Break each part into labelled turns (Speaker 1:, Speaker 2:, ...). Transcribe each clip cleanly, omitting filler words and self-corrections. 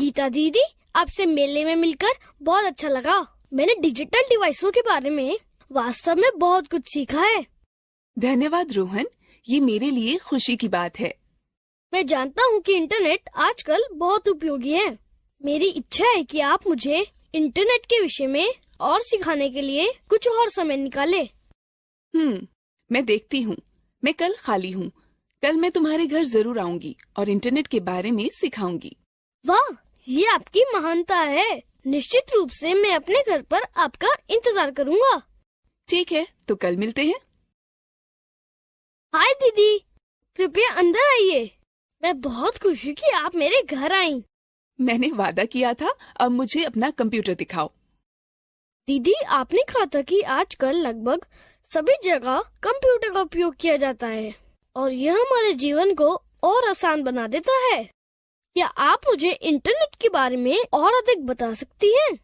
Speaker 1: गीता दीदी, आपसे मेले में मिलकर बहुत अच्छा लगा। मैंने डिजिटल डिवाइसों के बारे में वास्तव में बहुत कुछ सीखा है।
Speaker 2: धन्यवाद रोहन, ये मेरे लिए खुशी की बात है।
Speaker 1: मैं जानता हूँ कि इंटरनेट आजकल बहुत उपयोगी है। मेरी इच्छा है कि आप मुझे इंटरनेट के विषय में और सिखाने के लिए कुछ और समय निकाले।
Speaker 2: मैं देखती हूँ। मैं कल खाली हूँ। कल मैं तुम्हारे घर जरूर आऊंगी और इंटरनेट के बारे में सिखाऊंगी।
Speaker 1: वाह, ये आपकी महानता है। निश्चित रूप से मैं अपने घर पर आपका इंतजार करूँगा।
Speaker 2: ठीक है, तो कल मिलते हैं।
Speaker 1: हाय दीदी, कृपया अंदर आइए। मैं बहुत खुश हूँ कि आप मेरे घर आईं।
Speaker 2: मैंने वादा किया था, अब मुझे अपना कंप्यूटर दिखाओ।
Speaker 1: दीदी, आपने कहा था कि आजकल लगभग सभी जगह कंप्यूटर का उपयोग किया जाता है और यह हमारे जीवन को और आसान बना देता है। क्या आप मुझे इंटरनेट के बारे में और अधिक बता सकती हैं?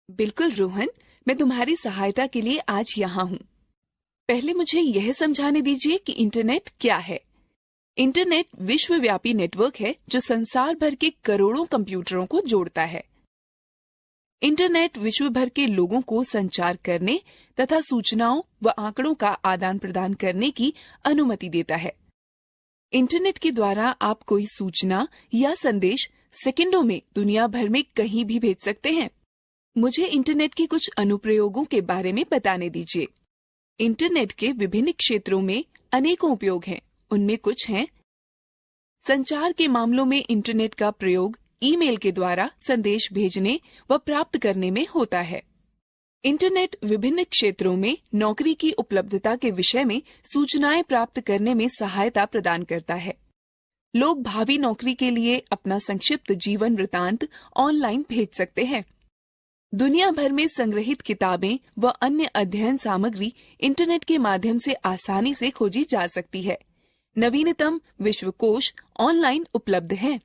Speaker 2: बिल्कुल रोहन, मैं तुम्हारी सहायता के लिए आज यहाँ हूँ। पहले मुझे यह समझाने दीजिए कि इंटरनेट क्या है। इंटरनेट विश्वव्यापी नेटवर्क है जो संसार भर के करोड़ों कंप्यूटरों को जोड़ता है। इंटरनेट विश्व भर के लोगों को संचार करने तथा सूचनाओं व आंकड़ों का आदान प्रदान करने की अनुमति देता है। इंटरनेट के द्वारा आप कोई सूचना या संदेश सेकंडों में दुनिया भर में कहीं भी भेज सकते हैं। मुझे इंटरनेट के कुछ अनुप्रयोगों के बारे में बताने दीजिए। इंटरनेट के विभिन्न क्षेत्रों में अनेकों उपयोग हैं। उनमें कुछ हैं: संचार के मामलों में इंटरनेट का प्रयोग ईमेल के द्वारा संदेश भेजने व प्राप्त करने में होता है। इंटरनेट विभिन्न क्षेत्रों में नौकरी की उपलब्धता के विषय में सूचनाएं प्राप्त करने में सहायता प्रदान करता है। लोग भावी नौकरी के लिए अपना संक्षिप्त जीवन वृतांत ऑनलाइन भेज सकते हैं। दुनिया भर में संग्रहित किताबें व अन्य अध्ययन सामग्री इंटरनेट के माध्यम से आसानी से खोजी जा सकती है। नवीनतम विश्वकोश ऑनलाइन उपलब्ध हैं।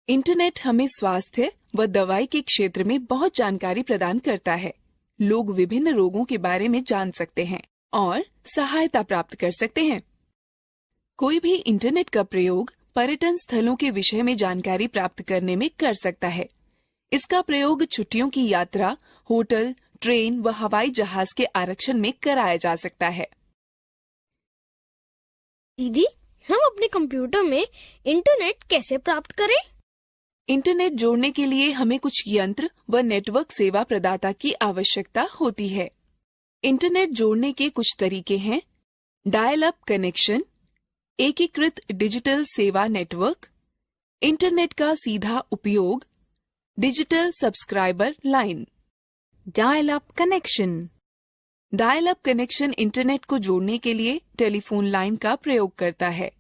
Speaker 2: इंटरनेट हमें स्वास्थ्य व दवाई के क्षेत्र में बहुत जानकारी प्रदान करता है। लोग विभिन्न रोगों के बारे में जान सकते हैं और सहायता प्राप्त कर सकते हैं। कोई भी इंटरनेट का प्रयोग पर्यटन स्थलों के विषय में जानकारी प्राप्त करने में कर सकता है। इसका प्रयोग छुट्टियों की यात्रा, होटल, ट्रेन व हवाई जहाज के आरक्षण में कराया जा सकता है।
Speaker 1: दीदी, हम अपने कंप्यूटर में इंटरनेट कैसे प्राप्त करें?
Speaker 2: इंटरनेट जोड़ने के लिए हमें कुछ यंत्र व नेटवर्क सेवा प्रदाता की आवश्यकता होती है। इंटरनेट जोड़ने के कुछ तरीके हैं: डायल अप कनेक्शन, एकीकृत डिजिटल सेवा नेटवर्क, इंटरनेट का सीधा उपयोग, digital subscriber line.
Speaker 3: Dial up connection.
Speaker 2: Dial up connection internet को जोड़ने के लिए टेलीफोन लाइन का प्रयोग करता है,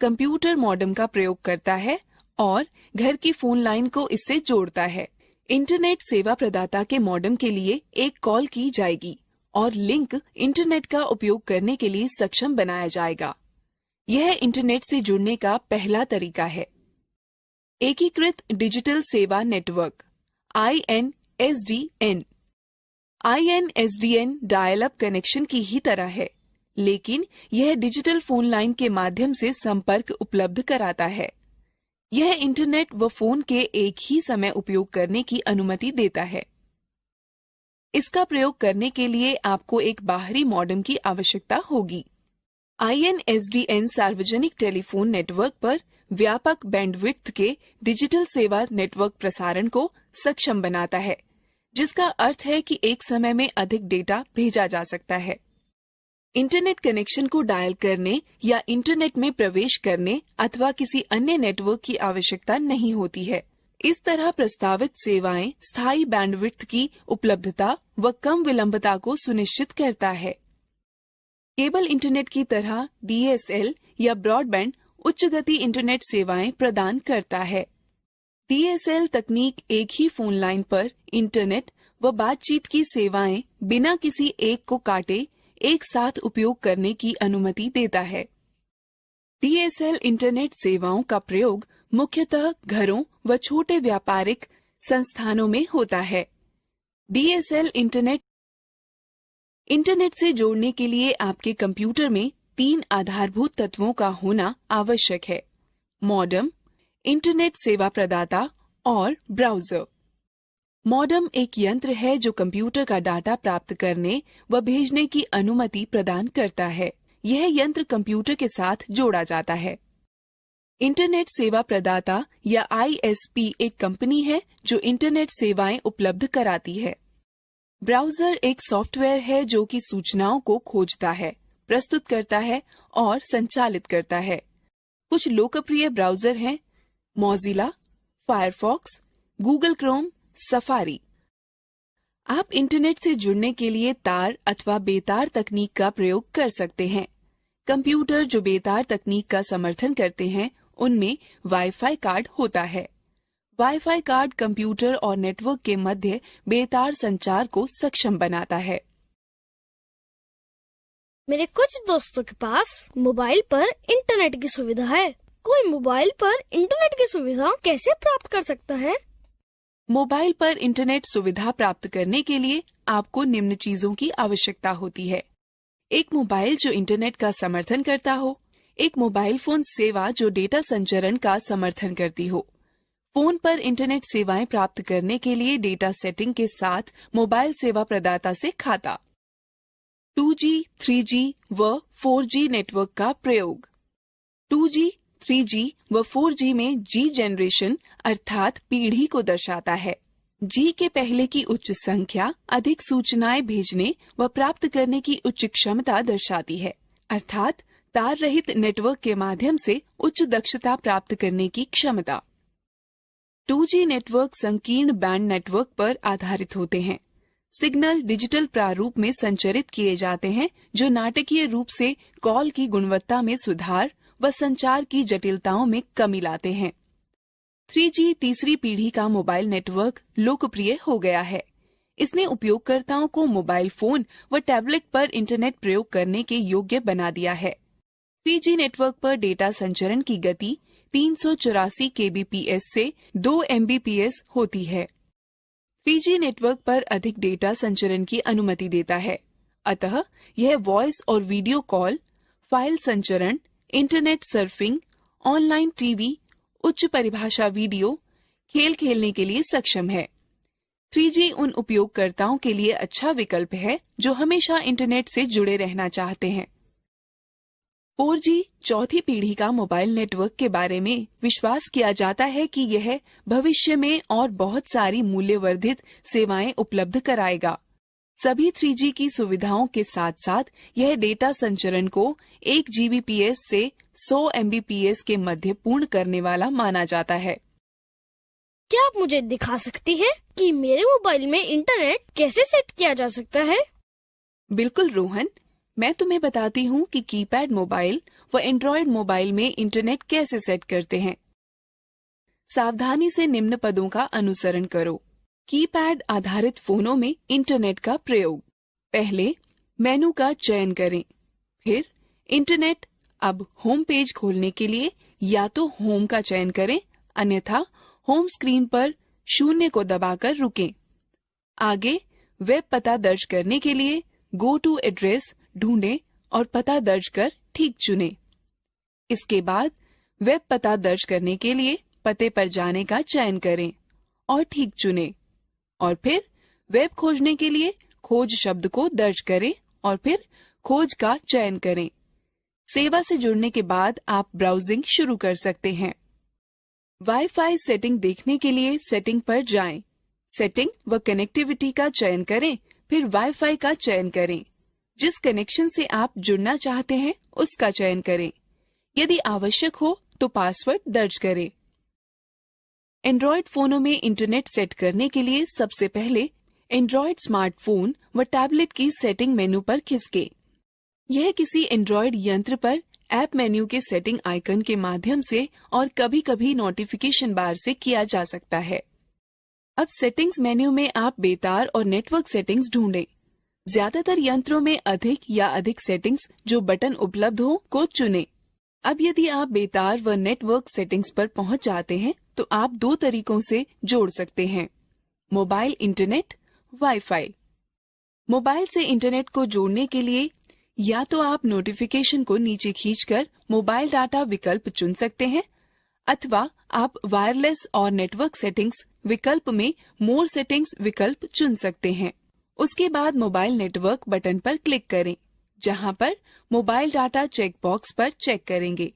Speaker 2: कंप्यूटर मॉडेम का प्रयोग करता है और घर की फोन लाइन को इससे जोड़ता है। इंटरनेट सेवा प्रदाता के मॉडेम के लिए एक कॉल की जाएगी और लिंक इंटरनेट का उपयोग करने के लिए सक्षम बनाया जाएगा। यह इंटरनेट से जुड़ने का पहला तरीका है। एकीकृत डिजिटल सेवा network INSDN। INSDN dial up connection की ही तरह है, लेकिन यह डिजिटल फोन लाइन के माध्यम से संपर्क उपलब्ध कराता है। यह इंटरनेट व फोन के एक ही समय उपयोग करने की अनुमति देता है। इसका प्रयोग करने के लिए आपको एक बाहरी मॉडेम की आवश्यकता होगी। INSDN सार्वजनिक टेलीफोन नेटवर्क पर व्यापक बैंडविड्थ के डिजिटल सेवा नेटवर्क प्रसारण को सक्षम बनाता है, जिसका अर्थ है कि एक समय में अधिक डेटा भेजा जा सकता है। इंटरनेट कनेक्शन को डायल करने या इंटरनेट में प्रवेश करने अथवा किसी अन्य नेटवर्क की आवश्यकता नहीं होती है। इस तरह प्रस्तावित सेवाएं स्थायी बैंडविड्थ की उपलब्धता व कम विलंबता को सुनिश्चित करता है। केबल इंटरनेट की तरह DSL या ब्रॉडबैंड उच्च गति इंटरनेट सेवाएं प्रदान करता है। DSL तकनीक एक ही फोन लाइन पर इंटरनेट व बातचीत की सेवाएं बिना किसी एक को काटे एक साथ उपयोग करने की अनुमति देता है। DSL इंटरनेट सेवाओं का प्रयोग मुख्यतः घरों व छोटे व्यापारिक संस्थानों में होता है। DSL इंटरनेट से जोड़ने के लिए आपके कंप्यूटर में 3 आधारभूत तत्वों का होना आवश्यक है: मॉडेम, इंटरनेट सेवा प्रदाता और ब्राउजर। मॉडेम एक यंत्र है जो कंप्यूटर का डाटा प्राप्त करने व भेजने की अनुमति प्रदान करता है। यह यंत्र कंप्यूटर के साथ जोड़ा जाता है। इंटरनेट सेवा प्रदाता या ISP एक कंपनी है जो इंटरनेट सेवाएं उपलब्ध कराती है। ब्राउजर एक सॉफ्टवेयर है जो कि सूचनाओं को खोजता है, प्रस्तुत करता है और संचालित करता है। कुछ लोकप्रिय ब्राउजर हैं Mozilla, Firefox, Google Chrome, safari. आप इंटरनेट से जुड़ने के लिए तार अथवा बेतार तकनीक का प्रयोग कर सकते हैं। कंप्यूटर जो बेतार तकनीक का समर्थन करते हैं उनमें वाईफाई कार्ड होता है। वाईफाई कार्ड कंप्यूटर और नेटवर्क के मध्य बेतार संचार को सक्षम बनाता है।
Speaker 1: मेरे कुछ दोस्तों के पास मोबाइल पर इंटरनेट की सुविधा है। कोई मोबाइल पर इंटरनेट की सुविधा कैसे प्राप्त कर सकता है?
Speaker 2: मोबाइल पर इंटरनेट सुविधा प्राप्त करने के लिए आपको निम्न चीजों की आवश्यकता होती है। एक मोबाइल जो इंटरनेट का समर्थन करता हो, एक मोबाइल फोन सेवा जो डेटा संचरण का समर्थन करती हो। फोन पर इंटरनेट सेवाएं प्राप्त करने के लिए डेटा सेटिंग के साथ मोबाइल सेवा प्रदाता से खाता। 2G, 3G व 4G नेटवर्क का प्रयोग। 2G, 3G व 4G में G जनरेशन अर्थात पीढ़ी को दर्शाता है। G के पहले की उच्च संख्या अधिक सूचनाएं भेजने व प्राप्त करने की उच्च क्षमता दर्शाती है, अर्थात तार रहित नेटवर्क के माध्यम से उच्च दक्षता प्राप्त करने की क्षमता। 2G नेटवर्क संकीर्ण बैंड नेटवर्क पर आधारित होते हैं। सिग्नल डिजिटल प्रारूप में संचरित किए जाते हैं जो नाटकीय रूप से कॉल की गुणवत्ता में सुधार व संचार की जटिलताओं में कमी लाते हैं। 3G तीसरी पीढ़ी का मोबाइल नेटवर्क लोकप्रिय हो गया है। इसने उपयोगकर्ताओं को मोबाइल फोन व टैबलेट पर इंटरनेट प्रयोग करने के योग्य बना दिया है। 3G नेटवर्क पर डेटा संचरण की गति 384 kbps से 2 Mbps होती है। 3G नेटवर्क पर अधिक डेटा संचरण की अनुमति देता है, अतः यह वॉइस और वीडियो कॉल, फाइल संचरण, इंटरनेट सर्फिंग, ऑनलाइन टीवी, उच्च परिभाषा वीडियो, खेल खेलने के लिए सक्षम है। 3G उन उपयोगकर्ताओं के लिए अच्छा विकल्प है जो हमेशा इंटरनेट से जुड़े रहना चाहते हैं। 4G चौथी पीढ़ी का मोबाइल नेटवर्क के बारे में विश्वास किया जाता है कि यह भविष्य में और बहुत सारी मूल्यवर्धित सेवाएं उपलब्ध कराएगा। सभी 3G की सुविधाओं के साथ साथ यह डेटा संचरण को 1 Gbps से 100 Mbps के मध्य पूर्ण करने वाला माना जाता है।
Speaker 1: क्या आप मुझे दिखा सकती हैं कि मेरे मोबाइल में इंटरनेट कैसे सेट किया जा सकता है?
Speaker 2: बिल्कुल रोहन, मैं तुम्हें बताती हूँ कि कीपैड मोबाइल व एंड्रॉयड मोबाइल में इंटरनेट कैसे सेट करते हैं। सावधानी से निम्न पदों का अनुसरण करो। कीपैड आधारित फोनों में इंटरनेट का प्रयोग। पहले मेनू का चयन करें, फिर इंटरनेट। अब होम पेज खोलने के लिए या तो होम का चयन करें, अन्यथा होम स्क्रीन पर 0 को दबाकर रुकें। आगे वेब पता दर्ज करने के लिए गो टू एड्रेस ढूंढें और पता दर्ज कर ठीक चुनें। इसके बाद वेब पता दर्ज करने के लिए पते पर जाने का चयन करें और ठीक चुनें, और फिर वेब खोजने के लिए खोज शब्द को दर्ज करें और फिर खोज का चयन करें। सेवा से जुड़ने के बाद आप ब्राउजिंग शुरू कर सकते हैं। वाईफाई सेटिंग देखने के लिए सेटिंग पर जाएं। सेटिंग व कनेक्टिविटी का चयन करें, फिर वाईफाई का चयन करें। जिस कनेक्शन से आप जुड़ना चाहते हैं उसका चयन करें। यदि आवश्यक हो तो पासवर्ड दर्ज करें। एंड्रॉयड फोनों में इंटरनेट सेट करने के लिए सबसे पहले एंड्रॉयड स्मार्टफोन व टैबलेट की सेटिंग मेनू पर खिसके। यह किसी एंड्रॉयड यंत्र पर ऐप मेन्यू के सेटिंग आइकन के माध्यम से और कभी-कभी नोटिफिकेशन बार से किया जा सकता है। अब सेटिंग्स मेन्यू में आप बेतार और नेटवर्क सेटिंग्स ढूंढें। ज्यादातर यंत्रों में अधिक या अधिक सेटिंग्स जो बटन उपलब्ध हो को चुनें। अब यदि आप बेतार व नेटवर्क सेटिंग्स पर पहुंच जाते हैं तो आप 2 तरीकों से जोड़ सकते हैं: मोबाइल इंटरनेट, वाईफाई। मोबाइल से इंटरनेट को जोड़ने के लिए या तो आप नोटिफिकेशन को नीचे खींचकर मोबाइल डाटा विकल्प चुन सकते हैं, अथवा आप वायरलेस और नेटवर्क सेटिंग्स विकल्प में मोर सेटिंग्स विकल्प चुन सकते हैं। उसके बाद मोबाइल नेटवर्क बटन पर क्लिक करें, जहां पर मोबाइल डाटा चेक बॉक्स पर चेक करेंगे।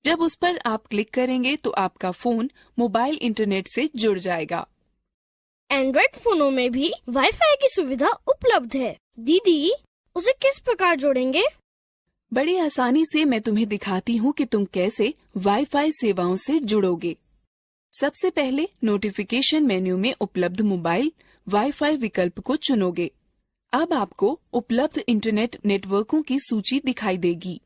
Speaker 2: जब उस पर आप क्लिक करेंगे तो आपका फोन मोबाइल इंटरनेट से जुड़ जाएगा।
Speaker 1: एंड्रॉइड फोनों में भी वाईफाई की सुविधा उपलब्ध है। दीदी, उसे किस प्रकार जोड़ेंगे?
Speaker 2: बड़ी आसानी से मैं तुम्हें दिखाती हूँ कि तुम कैसे वाईफाई सेवाओं से जुड़ोगे। सबसे पहले नोटिफिकेशन मेन्यू में उपलब्ध मोबाइल वाईफाई विकल्प को चुनोगे। अब आपको उपलब्ध इंटरनेट नेटवर्कों की सूची दिखाई देगी।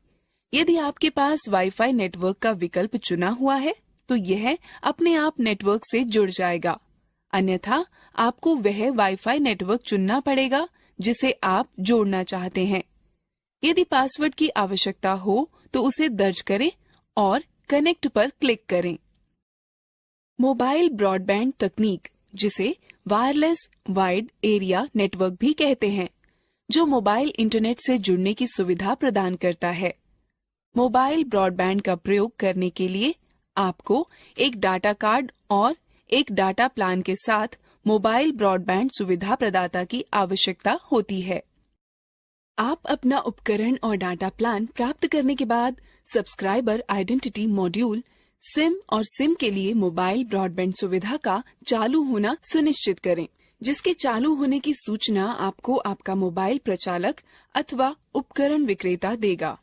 Speaker 2: यदि आपके पास वाईफाई नेटवर्क का विकल्प चुना हुआ है तो यह अपने आप नेटवर्क से जुड़ जाएगा, अन्यथा आपको वह वाईफाई नेटवर्क चुनना पड़ेगा जिसे आप जोड़ना चाहते हैं। यदि पासवर्ड की आवश्यकता हो तो उसे दर्ज करें और कनेक्ट पर क्लिक करें। मोबाइल ब्रॉडबैंड तकनीक, जिसे वायरलेस वाइड एरिया नेटवर्क भी कहते हैं, जो मोबाइल इंटरनेट से जुड़ने की सुविधा प्रदान करता है। मोबाइल ब्रॉडबैंड का प्रयोग करने के लिए आपको एक डाटा कार्ड और एक डाटा प्लान के साथ मोबाइल ब्रॉडबैंड सुविधा प्रदाता की आवश्यकता होती है। आप अपना उपकरण और डाटा प्लान प्राप्त करने के बाद सब्सक्राइबर आइडेंटिटी मॉड्यूल सिम और सिम के लिए मोबाइल ब्रॉडबैंड सुविधा का चालू होना सुनिश्चित करें, जिसके चालू होने की सूचना आपको आपका मोबाइल प्रचालक अथवा उपकरण विक्रेता देगा।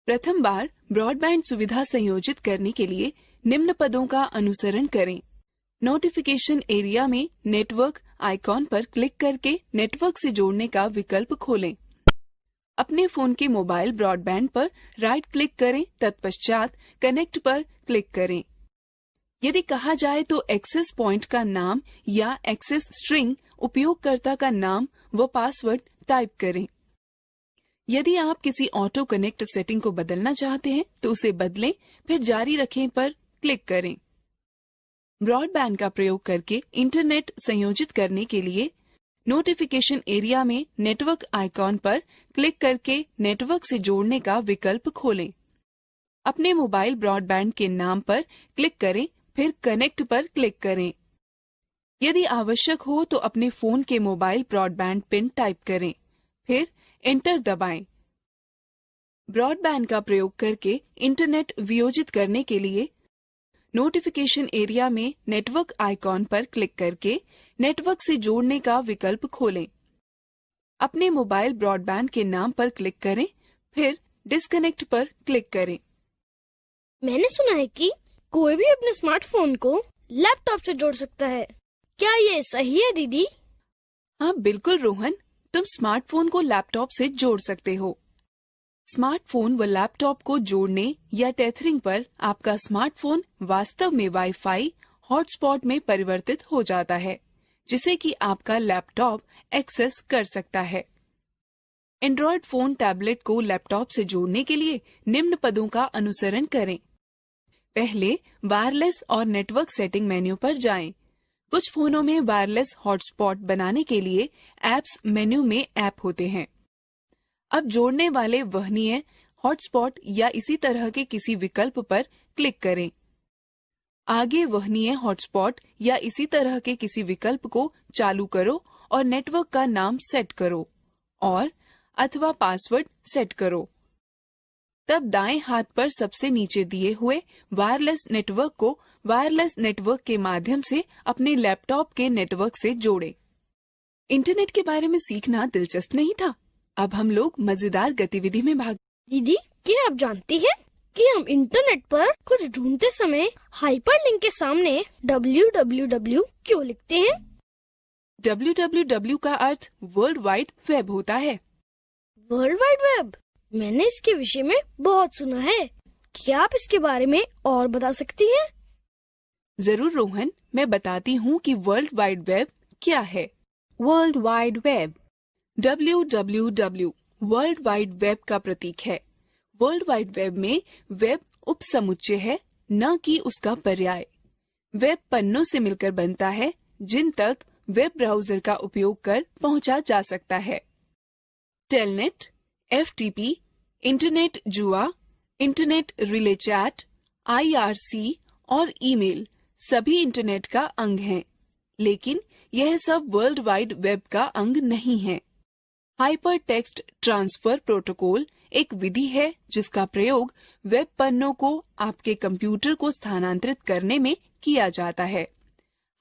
Speaker 2: प्रथम बार ब्रॉडबैंड सुविधा संयोजित करने के लिए निम्न पदों का अनुसरण करें। नोटिफिकेशन एरिया में नेटवर्क आइकॉन पर क्लिक करके नेटवर्क से जोड़ने का विकल्प खोलें। अपने फोन के मोबाइल ब्रॉडबैंड पर राइट क्लिक करें, तत्पश्चात कनेक्ट पर क्लिक करें। यदि कहा जाए तो एक्सेस पॉइंट का नाम या एक्सेस स्ट्रिंग, उपयोगकर्ता का नाम व पासवर्ड टाइप करें। यदि आप किसी ऑटो कनेक्ट सेटिंग को बदलना चाहते हैं तो उसे बदलें, फिर जारी रखें पर क्लिक करें। ब्रॉडबैंड का प्रयोग करके इंटरनेट संयोजित करने के लिए नोटिफिकेशन एरिया में नेटवर्क आइकॉन पर क्लिक करके नेटवर्क से जोड़ने का विकल्प खोलें। अपने मोबाइल ब्रॉडबैंड के नाम पर क्लिक करें, फिर कनेक्ट पर क्लिक करें। यदि आवश्यक हो तो अपने फोन के मोबाइल ब्रॉडबैंड पिन टाइप करें, फिर एंटर दबाएं। ब्रॉडबैंड का प्रयोग करके इंटरनेट वियोजित करने के लिए नोटिफिकेशन एरिया में नेटवर्क आइकॉन पर क्लिक करके नेटवर्क से जोड़ने का विकल्प खोलें। अपने मोबाइल ब्रॉडबैंड के नाम पर क्लिक करें, फिर डिस्कनेक्ट पर क्लिक करें।
Speaker 1: मैंने सुना है कि कोई भी अपने स्मार्टफोन को लैपटॉप से जोड़ सकता है। क्या ये सही है दीदी?
Speaker 2: हाँ बिल्कुल रोहन, तुम स्मार्टफोन को लैपटॉप से जोड़ सकते हो। स्मार्टफोन व लैपटॉप को जोड़ने या टेथरिंग पर आपका स्मार्टफोन वास्तव में वाईफाई हॉटस्पॉट में परिवर्तित हो जाता है, जिसे कि आपका लैपटॉप एक्सेस कर सकता है। एंड्रॉयड फोन टैबलेट को लैपटॉप से जोड़ने के लिए निम्न पदों का अनुसरण करें। पहले वायरलेस और नेटवर्क सेटिंग मेन्यू पर जाएं। कुछ फोनों में वायरलेस हॉटस्पॉट बनाने के लिए ऐप्स मेन्यू में ऐप होते हैं। अब जोड़ने वाले वहनीय हॉटस्पॉट या इसी तरह के किसी विकल्प पर क्लिक करें। आगे वहनीय हॉटस्पॉट या इसी तरह के किसी विकल्प को चालू करो और नेटवर्क का नाम सेट करो और अथवा पासवर्ड सेट करो। तब दाएं हाथ पर सबसे नीचे दिए हुए वायरलेस नेटवर्क को वायरलेस नेटवर्क के माध्यम से अपने लैपटॉप के नेटवर्क से जोड़ें। इंटरनेट के बारे में सीखना दिलचस्प नहीं था? अब हम लोग मजेदार गतिविधि में भाग।
Speaker 1: दीदी, क्या आप जानती हैं कि हम इंटरनेट पर कुछ ढूंढते समय हाइपरलिंक के सामने www क्यों लिखते हैं?
Speaker 2: www का अर्थ वर्ल्ड वाइड वेब होता है।
Speaker 1: World wide web? मैंने इसके विषय में बहुत सुना है। क्या आप इसके बारे में और बता सकती हैं?
Speaker 2: जरूर रोहन, मैं बताती हूँ कि वर्ल्ड वाइड वेब क्या है।
Speaker 3: World Wide Web.
Speaker 2: www world wide web का प्रतीक है। वर्ल्ड वाइड वेब में वेब उपसमुच्चय है, न कि उसका पर्याय। वेब पन्नों से मिलकर बनता है जिन तक वेब ब्राउजर का उपयोग कर पहुंचा जा सकता है। टेलनेट, FTP, इंटरनेट जुआ, इंटरनेट रिले चैट, IRC और ईमेल सभी इंटरनेट का अंग हैं, लेकिन यह सब वर्ल्ड वाइड वेब का अंग नहीं है। हाइपर टेक्स्ट ट्रांसफर प्रोटोकॉल एक विधि है जिसका प्रयोग वेब पन्नों को आपके कंप्यूटर को स्थानांतरित करने में किया जाता है।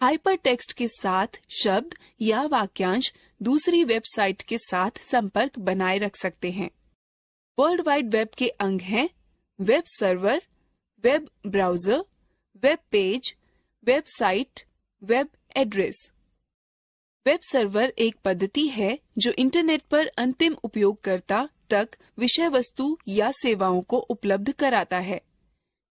Speaker 2: हाइपर टेक्स्ट के साथ शब्द या वाक्यांश दूसरी वेबसाइट के साथ संपर्क बनाए रख सकते हैं। वर्ल्ड वाइड वेब के अंग हैं web server, web browser, web page, website, web address. Web server एक पद्धति है जो इंटरनेट पर अंतिम उपयोगकर्ता तक विषय वस्तु या सेवाओं को उपलब्ध कराता है।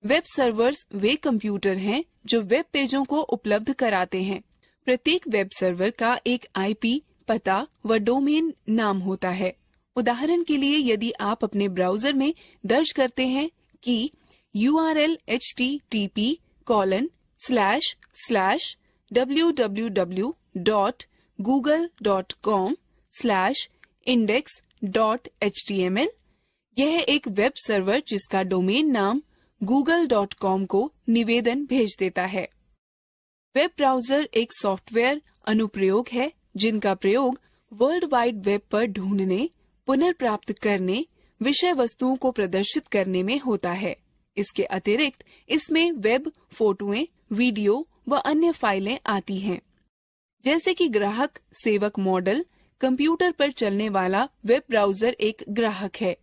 Speaker 2: वेब सर्वर्स वे कंप्यूटर हैं जो वेब पेजों को उपलब्ध कराते हैं। प्रत्येक वेब सर्वर का एक आईपी पता व डोमेन नाम होता है। उदाहरण के लिए यदि आप अपने ब्राउजर में दर्ज करते हैं कि URL http://www.google.com/index.html, यह एक वेब सर्वर जिसका डोमेन नाम google.com को निवेदन भेज देता है। वेब ब्राउजर एक सॉफ्टवेयर अनुप्रयोग है जिनका प्रयोग वर्ल्ड वाइड वेब पर ढूंढने, पुनर्प्राप्त करने, विषय वस्तुओं को प्रदर्शित करने में होता है। इसके अतिरिक्त इसमें वेब फोटोएं, वीडियो व अन्य फाइलें आती हैं। जैसे कि ग्राहक सेवक मॉडल, कंप्यूटर पर चलने वाला वेब ब्राउजर एक ग्राहक है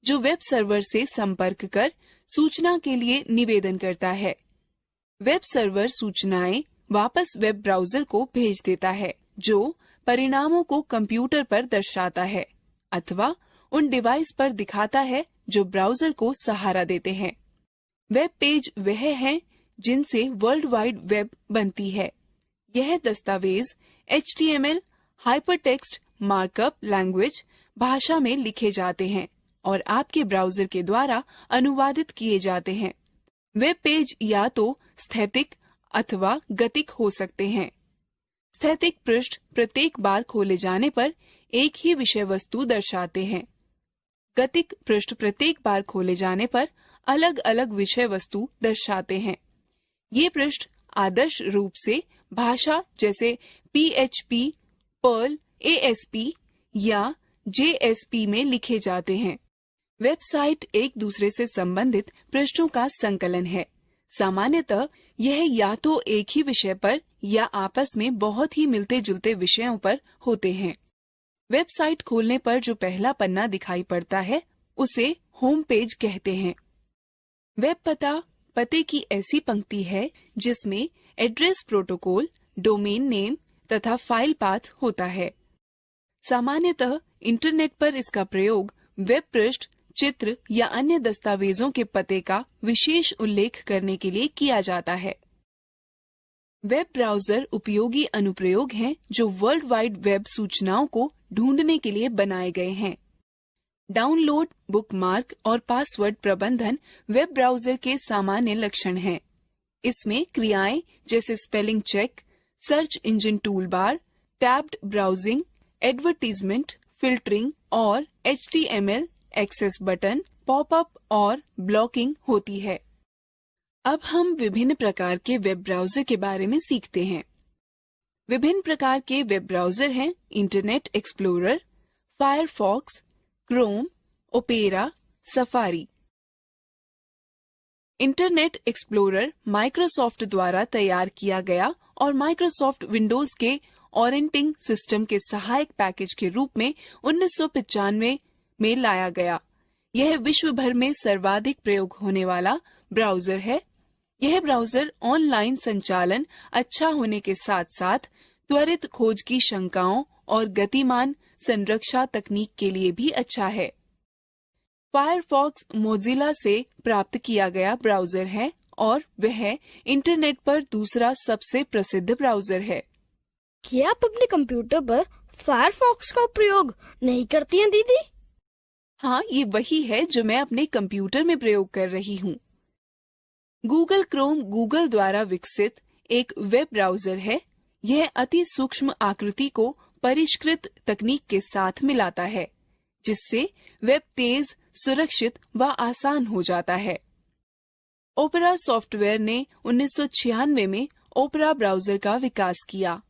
Speaker 2: जो वेब सर्वर से संपर्क कर सूचना के लिए निवेदन करता है। वेब सर्वर सूचनाएं वापस वेब ब्राउजर को भेज देता है जो परिणामों को कंप्यूटर पर दर्शाता है अथवा उन डिवाइस पर दिखाता है जो ब्राउजर को सहारा देते हैं। वेब पेज वह हैं जिनसे वर्ल्ड वाइड वेब बनती है। यह दस्तावेज HTML हाइपरटेक्स्ट मार्कअप लैंग्वेज भाषा में लिखे जाते हैं और आपके ब्राउजर के द्वारा अनुवादित किए जाते हैं। वेब पेज या तो स्थैतिक अथवा गतिक हो सकते हैं। स्थैतिक पृष्ठ प्रत्येक बार खोले जाने पर एक ही विषय वस्तु दर्शाते हैं। गतिक पृष्ठ प्रत्येक बार खोले जाने पर अलग अलग विषय वस्तु दर्शाते हैं। ये पृष्ठ आदर्श रूप से भाषा जैसे PHP, पर्ल, ASP या JSP में लिखे जाते हैं। वेबसाइट एक दूसरे से संबंधित पृष्ठों का संकलन है। सामान्यतः यह या तो एक ही विषय पर या आपस में बहुत ही मिलते जुलते विषयों पर होते हैं। वेबसाइट खोलने पर जो पहला पन्ना दिखाई पड़ता है उसे होम पेज कहते हैं। वेब पते की ऐसी पंक्ति है जिसमें एड्रेस प्रोटोकॉल, डोमेन नेम तथा फाइल पाथ होता है। सामान्यतः इंटरनेट पर इसका प्रयोग वेब पृष्ठ, चित्र या अन्य दस्तावेजों के पते का विशेष उल्लेख करने के लिए किया जाता है। वेब ब्राउजर उपयोगी अनुप्रयोग हैं जो वर्ल्ड वाइड वेब सूचनाओं को ढूंढने के लिए बनाए गए हैं। डाउनलोड, बुकमार्क और पासवर्ड प्रबंधन वेब ब्राउजर के सामान्य लक्षण हैं। इसमें क्रियाएं जैसे spelling check, search engine toolbar, tabbed browsing, advertisement, filtering और HTML एक्सेस बटन, पॉपअप और ब्लॉकिंग होती है। अब हम विभिन्न प्रकार के वेब ब्राउजर के बारे में सीखते हैं। विभिन्न प्रकार के वेब ब्राउजर हैं internet explorer, Firefox, Chrome, opera, safari. Internet explorer Microsoft द्वारा तैयार किया गया और माइक्रोसॉफ्ट विंडोज के ऑपरेटिंग सिस्टम के सहायक पैकेज के रूप में 1995 में लाया गया। यह विश्व भर में सर्वाधिक प्रयोग होने वाला ब्राउजर है। यह ब्राउजर ऑनलाइन संचालन अच्छा होने के साथ साथ त्वरित खोज की शंकाओं और गतिमान संरक्षा तकनीक के लिए भी अच्छा है। फायरफॉक्स मोजिला से प्राप्त किया गया ब्राउजर है और वह इंटरनेट पर दूसरा सबसे प्रसिद्ध ब्राउजर है।
Speaker 1: क्या आप अपने कंप्यूटर पर फायरफॉक्स का प्रयोग नहीं करती हैं दीदी?
Speaker 2: हाँ, ये वही है जो मैं अपने कंप्यूटर में प्रयोग कर रही हूँ। गूगल क्रोम गूगल द्वारा विकसित एक वेब ब्राउजर है। यह अति सूक्ष्म आकृति को परिष्कृत तकनीक के साथ मिलाता है, जिससे वेब तेज, सुरक्षित व आसान हो जाता है। ओपेरा सॉफ्टवेयर ने 1996 में ओपेरा ब्राउजर का विकास किया।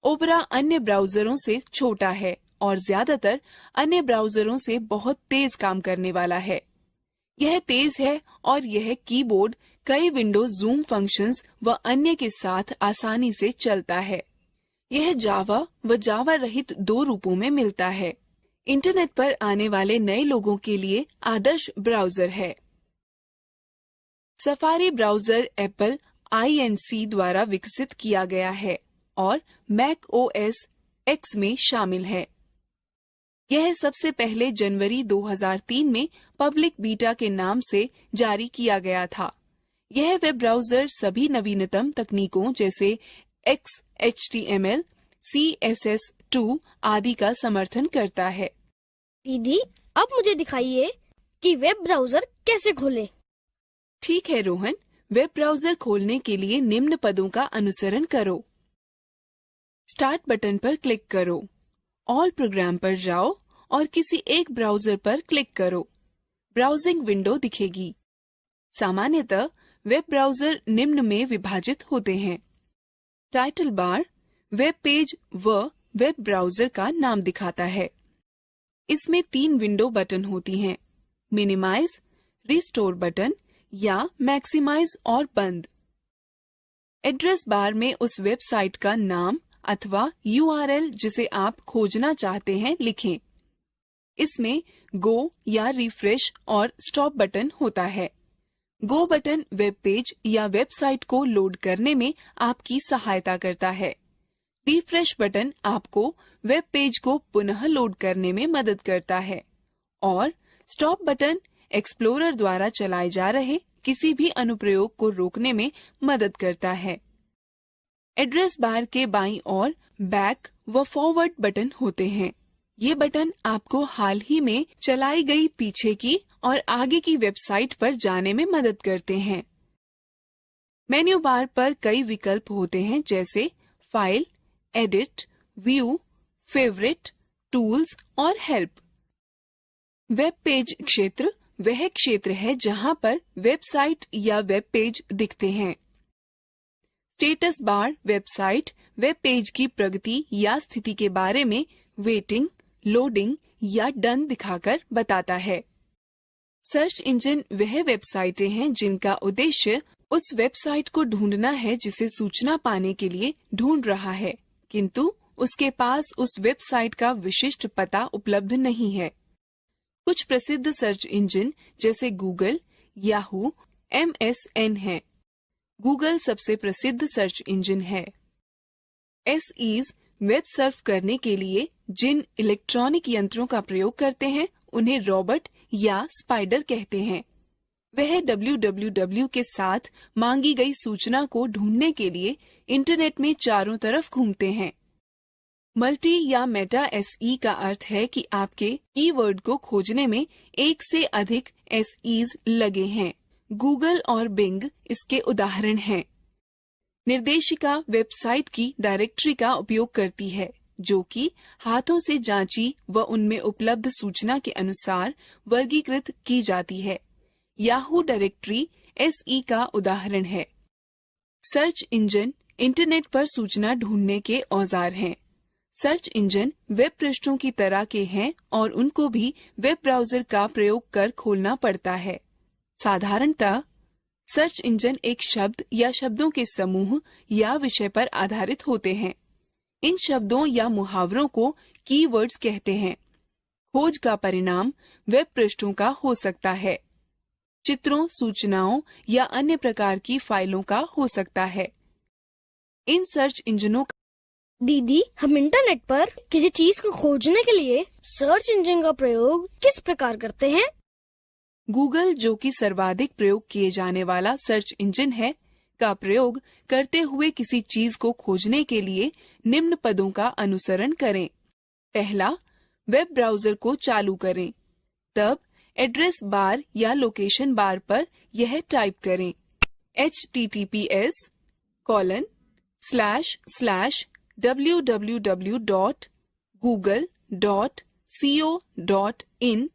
Speaker 2: ओपेरा अन्य ब्राउजरों से छोटा है और ज्यादातर अन्य ब्राउजरों से बहुत तेज काम करने वाला है। यह तेज है और यह कीबोर्ड कई विंडो जूम फंक्शंस व अन्य के साथ आसानी से चलता है। यह जावा व जावा रहित दो रूपों में मिलता है। इंटरनेट पर आने वाले नए लोगों के लिए आदर्श ब्राउजर है। सफारी ब्राउजर एप्पल INC द्वारा विकसित किया गया है और मैक OS X में शामिल है। यह सबसे पहले जनवरी 2003 में पब्लिक बीटा के नाम से जारी किया गया था। यह वेब ब्राउजर सभी नवीनतम तकनीकों जैसे XHTML, CSS2 आदि का समर्थन करता है।
Speaker 1: दीदी, अब मुझे दिखाइए कि वेब ब्राउजर कैसे खोलें।
Speaker 2: ठीक है रोहन, वेब ब्राउजर खोलने के लिए निम्न पदों का अनुसरण करो। स्टार्ट बटन पर क्लिक करो, ऑल प्रोग्राम पर जाओ और किसी एक ब्राउजर पर क्लिक करो। ब्राउजिंग विंडो दिखेगी। सामान्यतः वेब ब्राउजर निम्न में विभाजित होते हैं। टाइटल बार वेब पेज व वेब ब्राउजर का नाम दिखाता है। इसमें 3 विंडो बटन होती हैं, मिनिमाइज, रिस्टोर बटन या मैक्सिमाइज और बंद। एड्रेस बार में उस वेबसाइट का नाम अथवा URL जिसे आप खोजना चाहते हैं लिखें। इसमें गो या रिफ्रेश और स्टॉप बटन होता है। गो बटन वेब पेज या वेबसाइट को लोड करने में आपकी सहायता करता है। रिफ्रेश बटन आपको वेब पेज को पुनः लोड करने में मदद करता है और स्टॉप बटन एक्सप्लोरर द्वारा चलाए जा रहे किसी भी अनुप्रयोग को रोकने में मदद करता है। एड्रेस बार के बाईं ओर बैक व फॉरवर्ड बटन होते हैं। ये बटन आपको हाल ही में चलाई गई पीछे की और आगे की वेबसाइट पर जाने में मदद करते हैं। मेन्यू बार पर कई विकल्प होते हैं जैसे file, edit, view, favourite, tools और हेल्प। वेब पेज क्षेत्र वह क्षेत्र है जहां पर वेबसाइट या वेब पेज दिखते हैं। Status bar website web page की प्रगति या स्थिति के बारे में वेटिंग, लोडिंग या डन दिखाकर बताता है। सर्च इंजन वह वेबसाइटें हैं जिनका उद्देश्य उस वेबसाइट को ढूंढना है जिसे सूचना पाने के लिए ढूंढ रहा है, किंतु उसके पास उस वेबसाइट का विशिष्ट पता उपलब्ध नहीं है। कुछ प्रसिद्ध सर्च इंजन जैसे गूगल, याहू, MSN हैं। गूगल सबसे प्रसिद्ध सर्च इंजन है। SEs वेब सर्फ करने के लिए जिन इलेक्ट्रॉनिक यंत्रों का प्रयोग करते हैं उन्हें रोबोट या स्पाइडर कहते हैं। वह www के साथ मांगी गई सूचना को ढूंढने के लिए इंटरनेट में चारों तरफ घूमते हैं। मल्टी या मेटा SE का अर्थ है कि आपके कीवर्ड को खोजने में एक से अधिक SEs लगे हैं। गूगल और बिंग इसके उदाहरण हैं। निर्देशिका वेबसाइट की डायरेक्टरी का उपयोग करती है जो कि हाथों से जांची व उनमें उपलब्ध सूचना के अनुसार वर्गीकृत की जाती है। याहू डायरेक्टरी SE का उदाहरण है। सर्च इंजन इंटरनेट पर सूचना ढूंढने के औजार हैं। सर्च इंजन वेब पृष्ठों की तरह के हैं और उनको भी वेब ब्राउजर का प्रयोग कर खोलना पड़ता है। साधारणतः सर्च इंजन एक शब्द या शब्दों के समूह या विषय पर आधारित होते हैं। इन शब्दों या मुहावरों को कीवर्ड्स कहते हैं। खोज का परिणाम वेब पृष्ठों का हो सकता है, चित्रों, सूचनाओं या अन्य प्रकार की फाइलों का हो सकता है। इन सर्च इंजनों का
Speaker 1: दीदी, हम इंटरनेट पर किसी चीज को खोजने के लिए सर्च इंजन का प्रयोग किस प्रकार करते हैं?
Speaker 2: गूगल, जो कि सर्वाधिक प्रयोग किए जाने वाला सर्च इंजन है, का प्रयोग करते हुए किसी चीज को खोजने के लिए निम्न पदों का अनुसरण करें। पहला, वेब ब्राउजर को चालू करें। तब एड्रेस बार या लोकेशन बार पर यह टाइप करें https://www.google.co.in/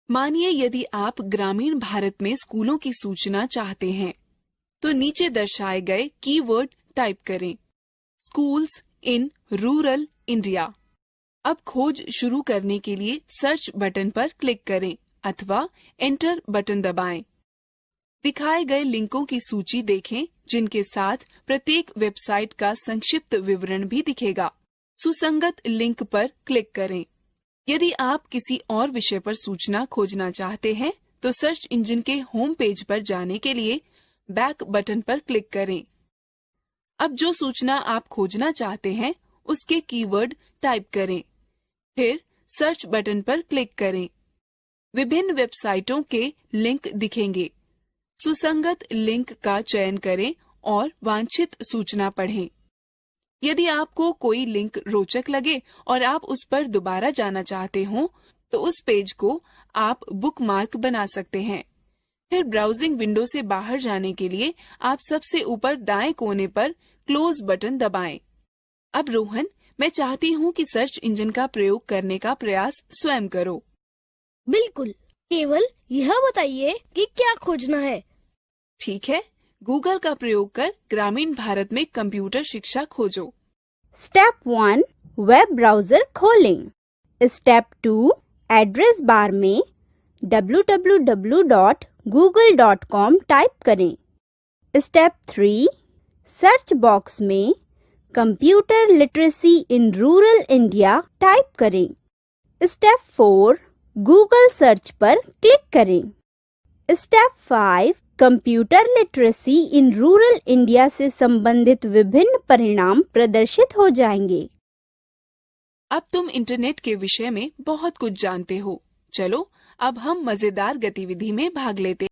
Speaker 2: मानिए यदि आप ग्रामीण भारत में स्कूलों की सूचना चाहते हैं, तो नीचे दर्शाए गए कीवर्ड टाइप करें, स्कूल्स इन रूरल इंडिया। अब खोज शुरू करने के लिए सर्च बटन पर क्लिक करें अथवा एंटर बटन दबाएं। दिखाए गए लिंकों की सूची देखें, जिनके साथ प्रत्येक वेबसाइट का संक्षिप्त विवरण भी दिखेगा। सुसंगत लिंक पर क्लिक करें। यदि आप किसी और विषय पर सूचना खोजना चाहते हैं, तो सर्च इंजन के होम पेज पर जाने के लिए बैक बटन पर क्लिक करें। अब जो सूचना आप खोजना चाहते हैं, उसके कीवर्ड टाइप करें, फिर सर्च बटन पर क्लिक करें। विभिन्न वेबसाइटों के लिंक दिखेंगे। सुसंगत लिंक का चयन करें और वांछित सूचना पढ़ें। यदि आपको कोई लिंक रोचक लगे और आप उस पर दोबारा जाना चाहते हो, तो उस पेज को आप बुकमार्क बना सकते हैं। फिर ब्राउजिंग विंडो से बाहर जाने के लिए आप सबसे ऊपर दाएं कोने पर क्लोज बटन दबाएं। अब रोहन, मैं चाहती हूँ कि सर्च इंजन का प्रयोग करने का प्रयास स्वयं करो।
Speaker 1: बिल्कुल, केवल यह बताइए कि क्या खोजना है।
Speaker 2: ठीक है, गूगल का प्रयोग कर ग्रामीण भारत में कंप्यूटर शिक्षा खोजो।
Speaker 4: स्टेप 1 वेब ब्राउजर खोलें। स्टेप 2 एड्रेस बार में www.google.com टाइप करें। स्टेप 3 सर्च बॉक्स में computer literacy in rural India type करें। स्टेप 4 गूगल सर्च पर क्लिक करें। Step 5 computer literacy in rural India से संबंधित विभिन्न परिणाम प्रदर्शित हो जाएंगे।
Speaker 2: अब तुम इंटरनेट के विषय में बहुत कुछ जानते हो। चलो अब हम मजेदार गतिविधि में भाग लेते